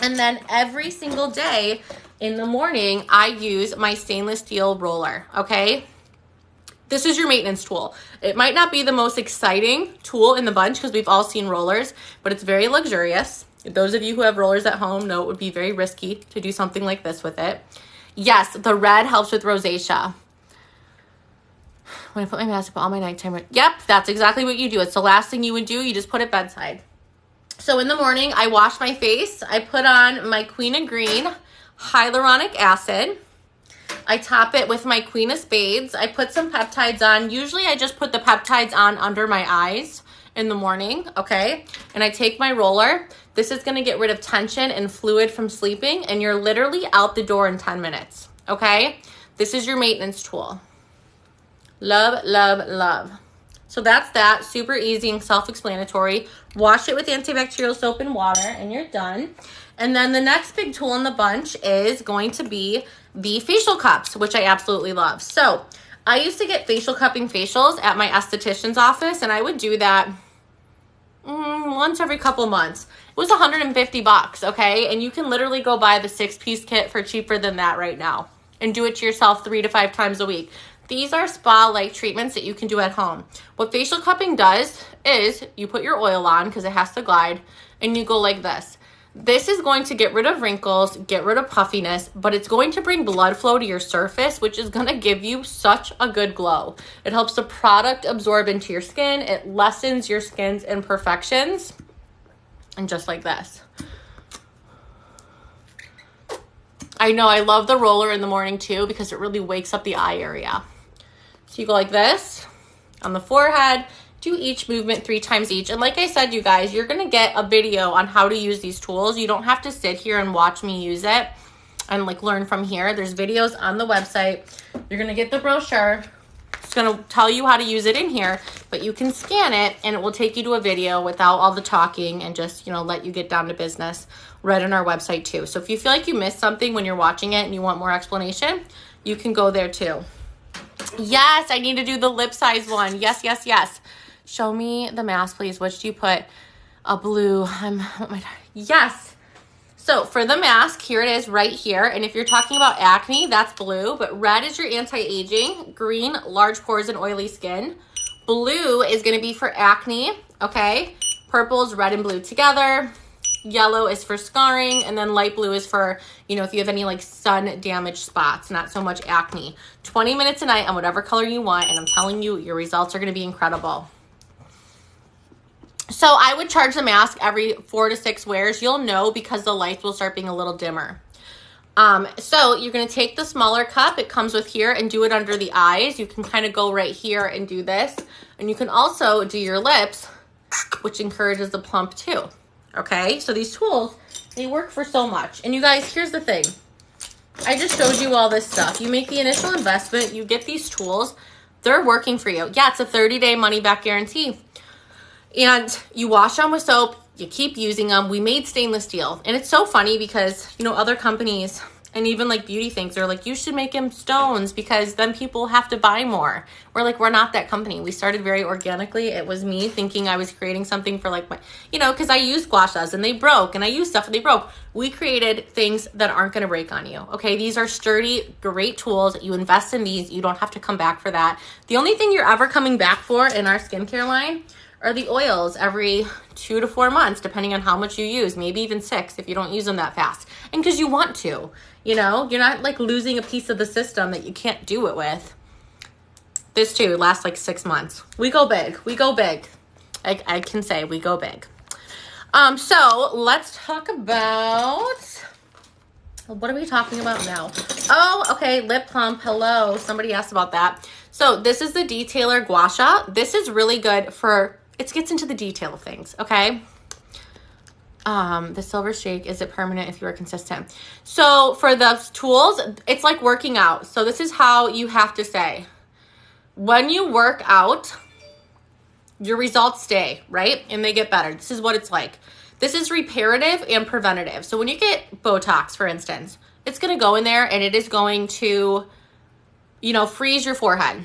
And then every single day in the morning, I use my stainless steel roller, okay? This is your maintenance tool. It might not be the most exciting tool in the bunch because we've all seen rollers, but it's very luxurious. Those of you who have rollers at home know it would be very risky to do something like this with it. Yes, the red helps with rosacea. When I put my mask up, all my nighttime. Yep, that's exactly what you do. It's the last thing you would do. You just put it bedside. So in the morning, I wash my face. I put on my Queen of Green hyaluronic acid. I top it with my Queen of Spades. I put some peptides on. Usually I just put the peptides on under my eyes in the morning, okay? And I take my roller. This is gonna get rid of tension and fluid from sleeping, and you're literally out the door in 10 minutes, okay? This is your maintenance tool. Love, love, love. So that's that, super easy and self-explanatory. Wash it with antibacterial soap and water, and you're done. And then the next big tool in the bunch is going to be the facial cups, which I absolutely love. So I used to get facial cupping facials at my esthetician's office, and I would do that once every couple months. It was $150, okay? And you can literally go buy the 6-piece kit for cheaper than that right now and do it to yourself 3 to 5 times a week. These are spa-like treatments that you can do at home. What facial cupping does is you put your oil on because it has to glide, and you go like this. This is going to get rid of wrinkles, get rid of puffiness, but it's going to bring blood flow to your surface, which is going to give you such a good glow. It helps the product absorb into your skin. It lessens your skin's imperfections. And just like this. I know, I love the roller in the morning too because it really wakes up the eye area. So you go like this on the forehead. Do each movement 3 times each. And like I said, you guys, you're going to get a video on how to use these tools. You don't have to sit here and watch me use it and like learn from here. There's videos on the website. You're going to get the brochure. It's going to tell you how to use it in here, but you can scan it and it will take you to a video without all the talking and just, you know, let you get down to business right on our website too. So if you feel like you missed something when you're watching it and you want more explanation, you can go there too. Yes, I need to do the lip size one. Yes, yes, yes. Show me the mask, please. Which do you put? A blue. Yes. So for the mask, here it is right here. And if you're talking about acne, that's blue. But red is your anti-aging. Green, large pores and oily skin. Blue is going to be for acne, okay? Purple is red and blue together. yellow is for scarring, and then light blue is for, you know, if you have any like sun damaged spots, not so much acne. 20 minutes a night on whatever color you want, and I'm telling you, your results are going to be incredible. So I would charge the mask every 4 to 6 wears. You'll know because the lights will start being a little dimmer. So you're going to take the smaller cup, it comes with here, and do it under the eyes. You can kind of go right here and do this. And you can also do your lips, which encourages the plump too. Okay, so these tools, they work for so much. And you guys, here's the thing. I just showed you all this stuff. You make the initial investment, you get these tools, they're working for you. Yeah, it's a 30-day money-back guarantee. And you wash them with soap, you keep using them. We made stainless steel. And it's so funny because, you know, other companies and even like beauty things are like, you should make them stones because then people have to buy more. We're like, we're not that company. We started very organically. It was me thinking I was creating something for like my, you know, because I used gua sha and they broke, and I used stuff and they broke. We created things that aren't going to break on you. Okay, these are sturdy, great tools. You invest in these, you don't have to come back for that. The only thing you're ever coming back for in our skincare line are the oils every 2 to 4 months, depending on how much you use, maybe even 6 if you don't use them that fast. And because you want to, you know, you're not like losing a piece of the system that you can't do it with. This too lasts like 6 months. We go big. We go big. I can say we go big. So let's talk about, what are we talking about now? Oh, okay, lip plump. Hello, somebody asked about that. So this is the Detailer Gua Sha. This is really good for, it gets into the detail of things, okay? The silver shake, is it permanent if you are consistent? So for the tools, it's like working out. So this is how you have to say, when you work out, your results stay, right? And they get better. This is what it's like. This is reparative and preventative. So when you get Botox, for instance, it's going to go in there and it is going to, you know, freeze your forehead.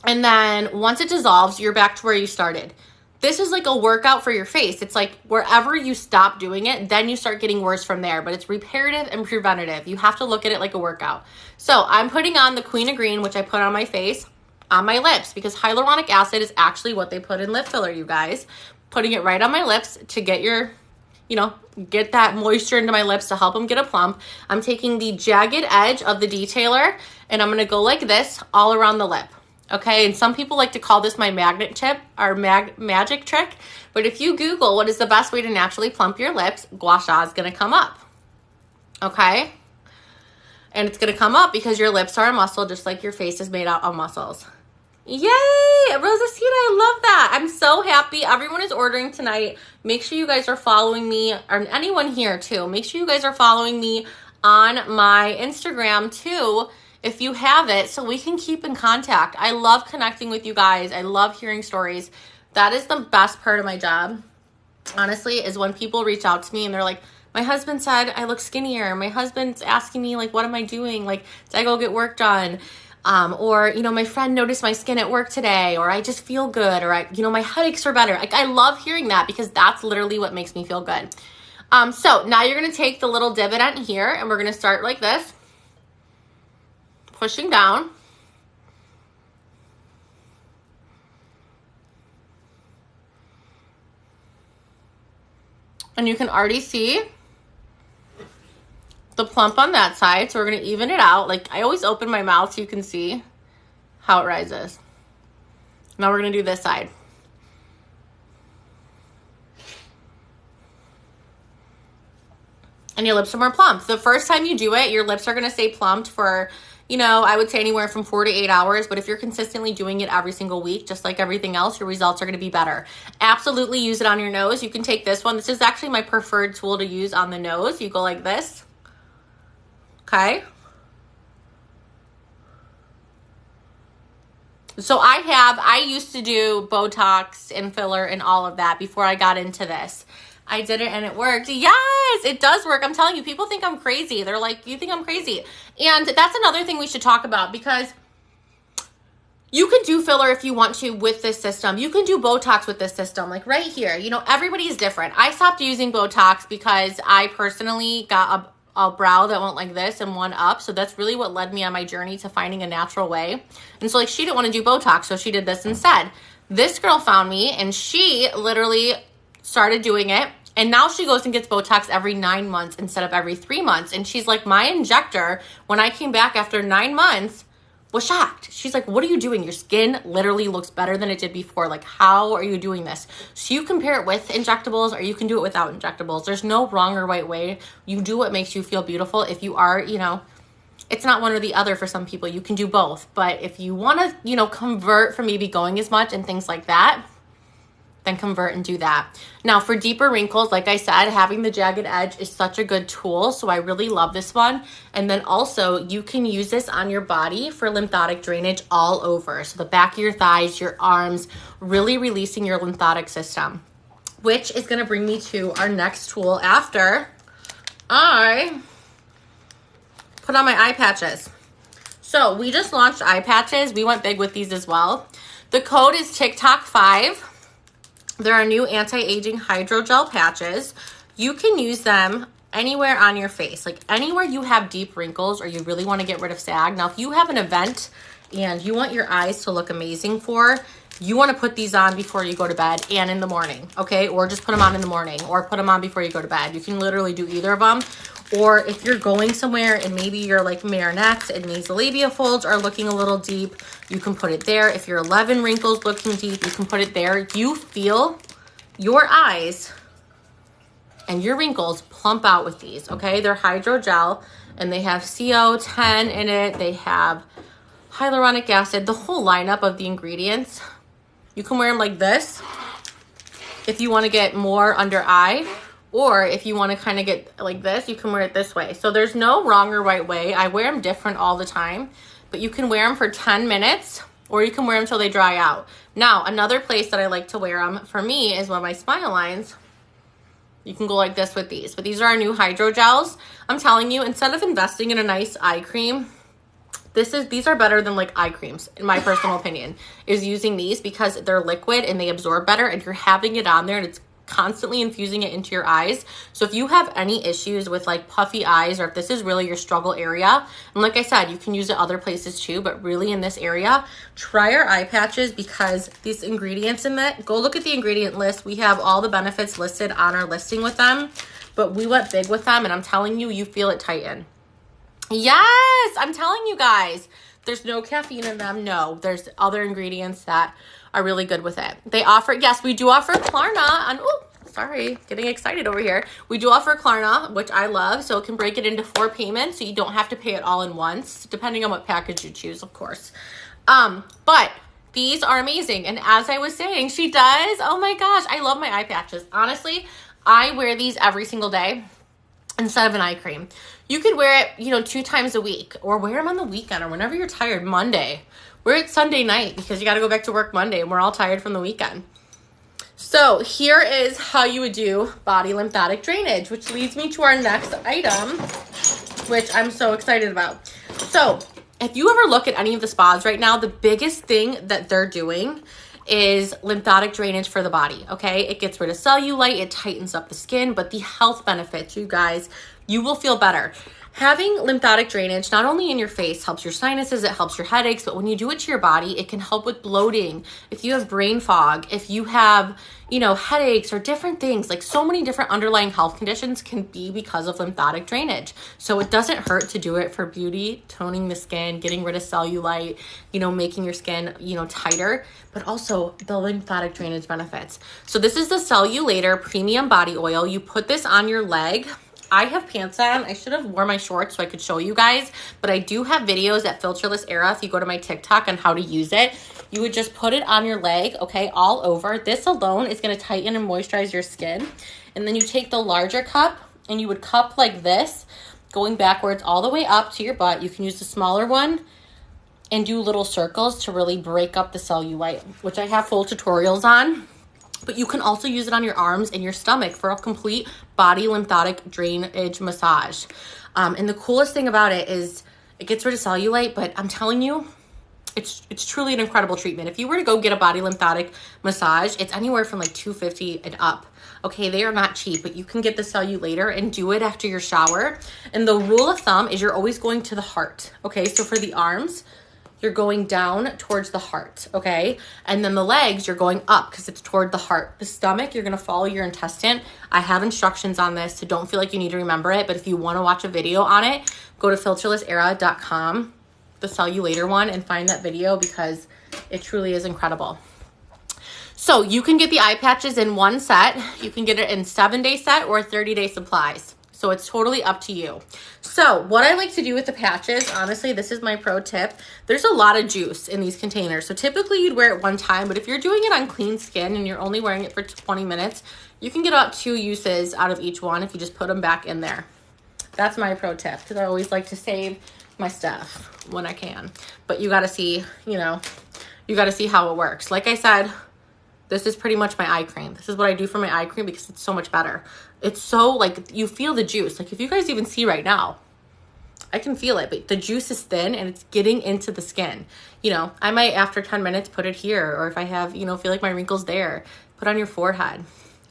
And then once it dissolves, you're back to where you started. This is like a workout for your face. It's like wherever you stop doing it, then you start getting worse from there. But it's reparative and preventative. You have to look at it like a workout. So I'm putting on the Queen of Green, which I put on my face, on my lips, because hyaluronic acid is actually what they put in lip filler, you guys. Putting it right on my lips to get your, you know, get that moisture into my lips to help them get a plump. I'm taking the jagged edge of the Detailer and I'm going to go like this all around the lip. Okay, and some people like to call this my magnet tip or magic trick. But if you Google what is the best way to naturally plump your lips, Gua Sha is going to come up. Okay? And it's going to come up because your lips are a muscle just like your face is made out of muscles. Yay! Rosacita, I love that. I'm so happy. Everyone is ordering tonight. Make sure you guys are following me, or anyone here too. Make sure you guys are following me on my Instagram too, if you have it, so we can keep in contact. I love connecting with you guys. I love hearing stories. That is the best part of my job, honestly, is when people reach out to me and they're like, my husband said I look skinnier. My husband's asking me, like, what am I doing? Like, did I go get work done? Or, you know, my friend noticed my skin at work today, or I just feel good, or my headaches are better. Like, I love hearing that because that's literally what makes me feel good. So now you're going to take the little divot here and we're going to start like this, pushing down. And you can already see the plump on that side. So we're going to even it out. Like, I always open my mouth so you can see how it rises. Now we're going to do this side. And your lips are more plump. The first time you do it, your lips are going to stay plumped for, you know, I would say anywhere from 4 to 8 hours. But if you're consistently doing it every single week, just like everything else, your results are going to be better. Absolutely use it on your nose. You can take this one. This is actually my preferred tool to use on the nose. You go like this. Okay. So I used to do Botox and filler and all of that before I got into this. I did it and it worked. Yes, it does work. I'm telling you, people think I'm crazy. They're like, you think I'm crazy. And that's another thing we should talk about, because you can do filler if you want to with this system. You can do Botox with this system, like right here. You know, everybody is different. I stopped using Botox because I personally got a brow that went like this and one up. So that's really what led me on my journey to finding a natural way. And so like, she didn't want to do Botox, so she did this instead. This girl found me and she literally started doing it. And now she goes and gets Botox every 9 months instead of every 3 months. And she's like, my injector, when I came back after 9 months, was shocked. She's like, what are you doing? Your skin literally looks better than it did before. Like, how are you doing this? So you compare it with injectables, or you can do it without injectables. There's no wrong or right way. You do what makes you feel beautiful. If you are, you know, it's not one or the other for some people. You can do both. But if you want to, you know, convert from maybe going as much and things like that, then convert and do that. Now, for deeper wrinkles, like I said, having the jagged edge is such a good tool. So I really love this one. And then also you can use this on your body for lymphatic drainage all over. So the back of your thighs, your arms, really releasing your lymphatic system, which is going to bring me to our next tool after I put on my eye patches. So we just launched eye patches. We went big with these as well. The code is TikTok5. There are new anti-aging hydrogel patches. You can use them anywhere on your face, like anywhere you have deep wrinkles or you really want to get rid of sag. Now, if you have an event and you want your eyes to look amazing you want to put these on before you go to bed and in the morning, okay? Or just put them on in the morning or put them on before you go to bed. You can literally do either of them. Or if you're going somewhere and maybe your like marionettes and nasolabial folds are looking a little deep, you can put it there. If your 11 wrinkles looking deep, you can put it there. You feel your eyes and your wrinkles plump out with these, okay? They're hydrogel and they have CO10 in it. They have hyaluronic acid, the whole lineup of the ingredients. You can wear them like this if you want to get more under eye. Or if you want to kind of get like this, you can wear it this way. So there's no wrong or right way. I wear them different all the time, but you can wear them for 10 minutes or you can wear them until they dry out. Now, another place that I like to wear them for me is when my smile lines. You can go like this with these, but these are our new hydrogels. I'm telling you, instead of investing in a nice eye cream, these are better than like eye creams, in my personal opinion, is using these because they're liquid and they absorb better and you're having it on there and it's constantly infusing it into your eyes. So if you have any issues with like puffy eyes or if this is really your struggle area, and like I said, you can use it other places too, but really in this area, try our eye patches because these ingredients in that, go look at the ingredient list. We have all the benefits listed on our listing with them, but we went big with them and I'm telling you, you feel it tighten. Yes, I'm telling you guys, there's no caffeine in them. No, there's other ingredients that are really good with it. They offer, yes, we do offer Klarna on, oh, sorry, getting excited over here. We do offer Klarna, which I love, so it can break it into 4 payments, so you don't have to pay it all in once, depending on what package you choose, of course. But these are amazing, and as I was saying, she does, oh my gosh, I love my eye patches. Honestly, I wear these every single day instead of an eye cream. You could wear it, you know, 2 times a week, or wear them on the weekend, or whenever you're tired, Monday. Wear it Sunday night because you got to go back to work Monday and we're all tired from the weekend. So here is how you would do body lymphatic drainage, which leads me to our next item, which I'm so excited about. So if you ever look at any of the spas right now, the biggest thing that they're doing is lymphatic drainage for the body, okay? It gets rid of cellulite, it tightens up the skin, but the health benefits, you guys, you will feel better. Having lymphatic drainage, not only in your face, helps your sinuses, it helps your headaches, but when you do it to your body, it can help with bloating. If you have brain fog, if you have, you know, headaches or different things, like so many different underlying health conditions can be because of lymphatic drainage. So it doesn't hurt to do it for beauty, toning the skin, getting rid of cellulite, you know, making your skin, you know, tighter, but also the lymphatic drainage benefits. So this is the Cellulator Premium Body Oil. You put this on your leg. I have pants on. I should have worn my shorts so I could show you guys, but I do have videos at Filterless Era. If you go to my TikTok on how to use it, you would just put it on your leg, okay, all over. This alone is going to tighten and moisturize your skin. And then you take the larger cup and you would cup like this, going backwards all the way up to your butt. You can use the smaller one and do little circles to really break up the cellulite, which I have full tutorials on. But you can also use it on your arms and your stomach for a complete body lymphatic drainage massage. And the coolest thing about it is it gets rid of cellulite, but I'm telling you, it's truly an incredible treatment. If you were to go get a body lymphatic massage, it's anywhere from like $250 and up. Okay, they are not cheap, but you can get the Cellulator and do it after your shower. And the rule of thumb is you're always going to the heart. Okay, so for the arms, you're going down towards the heart, okay? And then the legs, you're going up because it's toward the heart. The stomach, you're gonna follow your intestine. I have instructions on this, so don't feel like you need to remember it, but if you wanna watch a video on it, go to filterlessera.com, the Sell You Later one, and find that video because it truly is incredible. So you can get the eye patches in one set. You can get it in 7-day set or 30-day supplies. So it's totally up to you. So what I like to do with the patches, honestly, this is my pro tip. There's a lot of juice in these containers. So typically you'd wear it one time, but if you're doing it on clean skin and you're only wearing it for 20 minutes, you can get about 2 uses out of each one if you just put them back in there. That's my pro tip because I always like to save my stuff when I can. But you got to see, you got to see how it works. Like I said, this is pretty much my eye cream. This is what I do for my eye cream because it's so much better. It's so, like, you feel the juice. Like, if you guys even see right now, I can feel it, but the juice is thin and it's getting into the skin. I might, after 10 minutes, put it here. Or if I have, feel like my wrinkle's there, put on your forehead.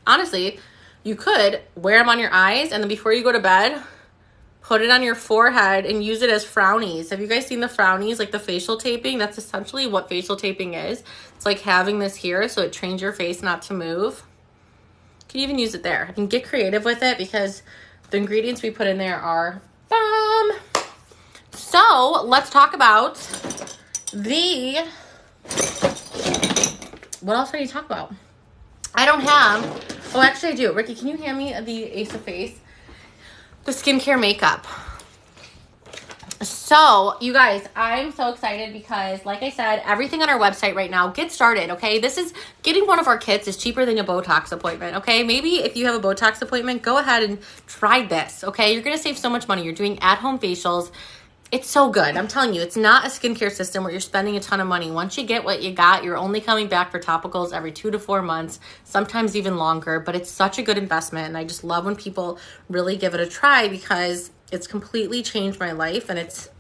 Honestly, you could wear them on your eyes and then before you go to bed, put it on your forehead and use it as frownies. Have you guys seen the frownies, like the facial taping? That's essentially what facial taping is. It's like having this here so it trains your face not to move. You can even use it there. I can get creative with it because the ingredients we put in there are bomb. So let's talk about what else are you talking about? I don't have, oh, actually I do. Ricky, can you hand me the Ace of Face? The skincare makeup. So you guys, I'm so excited because like I said, everything on our website right now, get started, okay? This is getting one of our kits is cheaper than a Botox appointment, okay? Maybe if you have a Botox appointment, go ahead and try this, okay? You're gonna save so much money. You're doing at-home facials. It's so good. I'm telling you, it's not a skincare system where you're spending a ton of money. Once you get what you got, you're only coming back for topicals every 2 to 4 months, sometimes even longer, but it's such a good investment. And I just love when people really give it a try because it's completely changed my life and it's,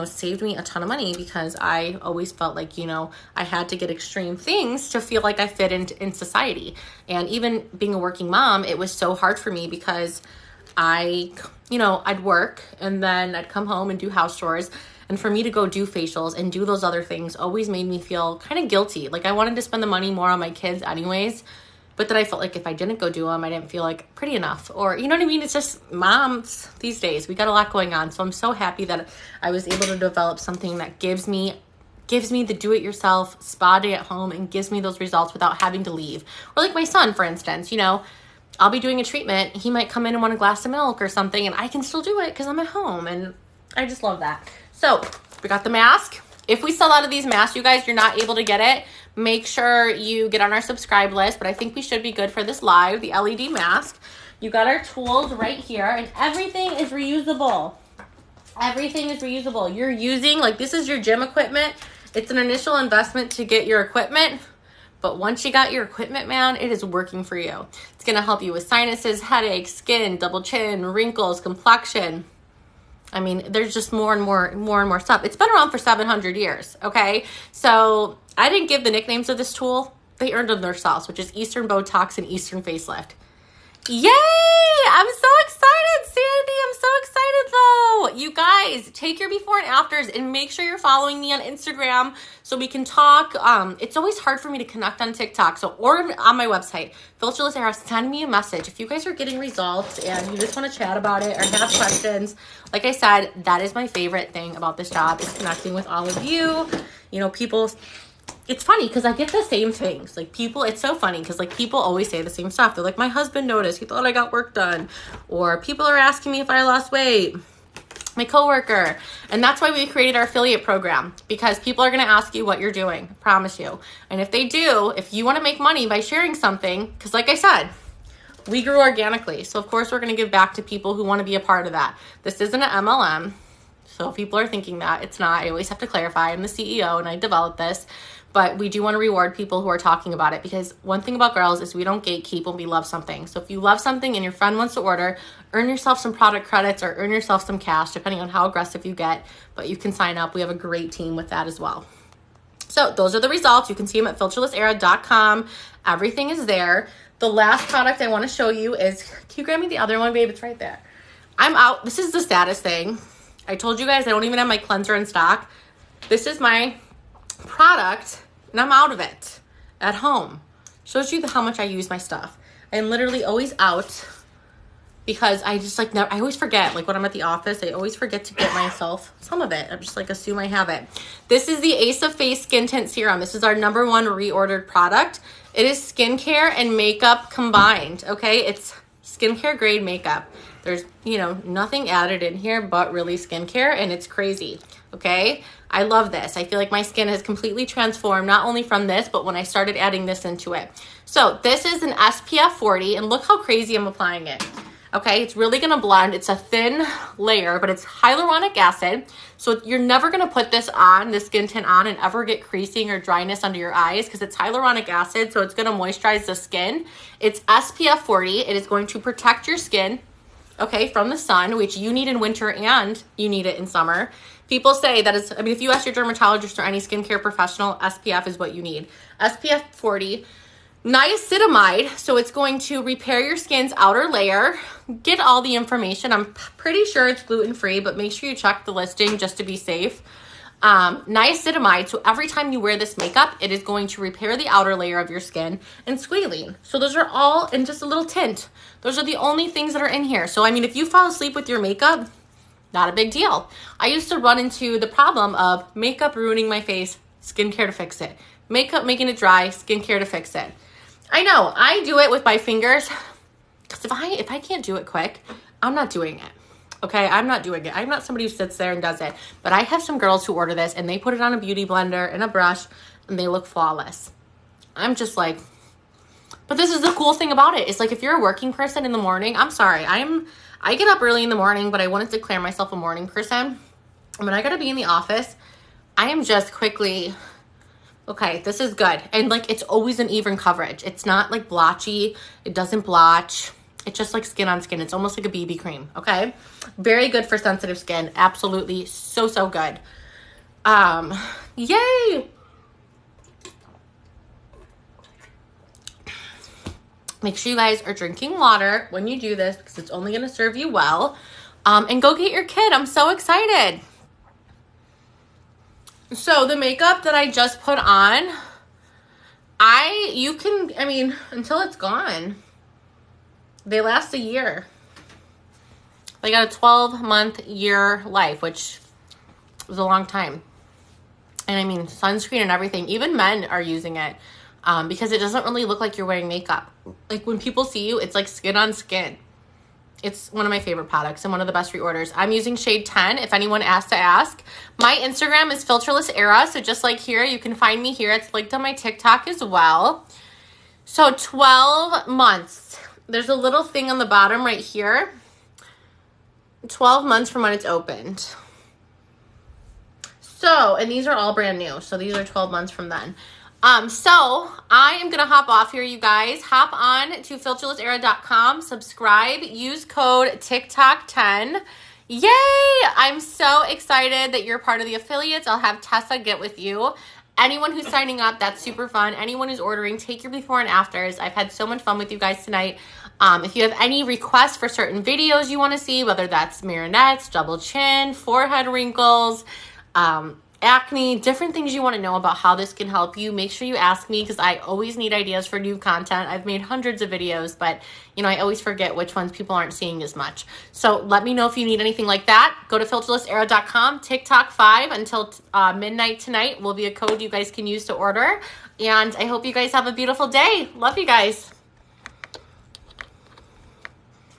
saved me a ton of money because I always felt like, I had to get extreme things to feel like I fit in society. And even being a working mom, it was so hard for me because I'd work and then I'd come home and do house chores. And for me to go do facials and do those other things always made me feel kind of guilty. Like I wanted to spend the money more on my kids anyways, but then I felt like if I didn't go do them, I didn't feel like pretty enough or, you know what I mean? It's just moms these days, we got a lot going on. So I'm so happy that I was able to develop something that gives me the do-it-yourself spa day at home and gives me those results without having to leave. Or like my son, for instance, I'll be doing a treatment. He might come in and want a glass of milk or something, and I can still do it because I'm at home, and I just love that. So we got the mask. If we sell out of these masks, you guys, you're not able to get it, make sure you get on our subscribe list, but I think we should be good for this live, the LED mask. You got our tools right here, and everything is reusable. Everything is reusable. You're using, like, this is your gym equipment. It's an initial investment to get your equipment. But once you got your equipment, man, it is working for you. It's going to help you with sinuses, headaches, skin, double chin, wrinkles, complexion. I mean, there's just more and more stuff. It's been around for 700 years, okay? So I didn't give the nicknames of this tool. They earned them themselves, which is Eastern Botox and Eastern Facelift. Yay! I'm so excited, Sandy. I'm so excited, though. You guys, take your before and afters and make sure you're following me on Instagram so we can talk. It's always hard for me to connect on TikTok, or on my website, Filterless Era. Send me a message. If you guys are getting results and you just want to chat about it or have questions, like I said, that is my favorite thing about this job is connecting with all of you. People... It's funny because I get the same things. Like it's so funny because like people always say the same stuff. They're like, my husband noticed. He thought I got work done. Or people are asking me if I lost weight. My coworker. And that's why we created our affiliate program because people are going to ask you what you're doing. I promise you. And if they do, if you want to make money by sharing something, because like I said, we grew organically. So of course we're going to give back to people who want to be a part of that. This isn't an MLM. So if people are thinking that, it's not. I always have to clarify. I'm the CEO and I developed this. But we do want to reward people who are talking about it because one thing about girls is we don't gatekeep when we love something. So if you love something and your friend wants to order, earn yourself some product credits or earn yourself some cash, depending on how aggressive you get. But you can sign up. We have a great team with that as well. So those are the results. You can see them at filterlessera.com. Everything is there. The last product I want to show you is, can you grab me the other one, babe? It's right there. I'm out. This is the saddest thing. I told you guys I don't even have my cleanser in stock. This is my product, and I'm out of it at home. Shows you how much I use my stuff. I'm literally always out because I just like, I always forget, like when I'm at the office, I always forget to get myself some of it. I'm just like, assume I have it. This is the Ace of Face Skin Tint Serum. This is our #1 reordered product. It is skincare and makeup combined, okay? It's skincare grade makeup. There's, you know, nothing added in here but really skincare, and it's crazy, okay? I love this. I feel like my skin has completely transformed, not only from this, but when I started adding this into it. So this is an SPF 40, and look how crazy I'm applying it. Okay, it's really gonna blend. It's a thin layer, but it's hyaluronic acid. So you're never gonna put this on, this skin tint on, and ever get creasing or dryness under your eyes because it's hyaluronic acid, so it's gonna moisturize the skin. It's SPF 40. It is going to protect your skin, okay, from the sun, which you need in winter and you need it in summer. People say that it's, I mean, if you ask your dermatologist or any skincare professional, SPF is what you need. SPF 40. Niacinamide, so it's going to repair your skin's outer layer. Get all the information. I'm pretty sure it's gluten-free, but make sure you check the listing just to be safe. Niacinamide, so every time you wear this makeup, it is going to repair the outer layer of your skin, and squalene. So those are all, and just a little tint. Those are the only things that are in here. So I mean, if you fall asleep with your makeup, not a big deal. I used to run into the problem of makeup ruining my face, skincare to fix it. Makeup making it dry, skincare to fix it. I know, I do it with my fingers, because if I can't do it quick, I'm not doing it. Okay, I'm not doing it. I'm not somebody who sits there and does it. But I have some girls who order this, and they put it on a beauty blender and a brush, and they look flawless. I'm just like, but this is the cool thing about it. It's like, if you're a working person in the morning, I'm sorry, I get up early in the morning, but I wouldn't declare myself a morning person. And when I gotta be in the office, I am just quickly, okay, this is good. And like, it's always an even coverage. It's not like blotchy. It doesn't blotch. It's just like skin on skin. It's almost like a BB cream, okay? Very good for sensitive skin. Absolutely so, so good. Yay! Make sure you guys are drinking water when you do this because it's only going to serve you well. And go get your kid. I'm so excited. So the makeup that I just put on, I mean, until it's gone, they last a year. They got a 12-month year life, which was a long time. And I mean, sunscreen and everything, even men are using it because it doesn't really look like you're wearing makeup. Like when people see you, it's like skin on skin. It's one of my favorite products and one of the best reorders. I'm using shade 10 if anyone asks to ask. My Instagram is Filterless Era, so just like here, you can find me here. It's linked on my TikTok as well. So 12 months. There's a little thing on the bottom right here. 12 months from when it's opened. So, and these are all brand new. So these are 12 months from then. So I am going to hop off here, you guys. Hop on to filterlessera.com, subscribe, use code TikTok10. Yay! I'm so excited that you're part of the affiliates. I'll have Tessa get with you. Anyone who's signing up, that's super fun. Anyone who's ordering, take your before and afters. I've had so much fun with you guys tonight. If you have any requests for certain videos you want to see, whether that's marinettes, double chin, forehead wrinkles, acne, different things you want to know about how this can help you, make sure you ask me because I always need ideas for new content. I've made hundreds of videos, but you know, I always forget which ones people aren't seeing as much. So let me know if you need anything like that. Go to filterlessera.com, TikTok 5 until midnight tonight will be a code you guys can use to order. And I hope you guys have a beautiful day. Love you guys.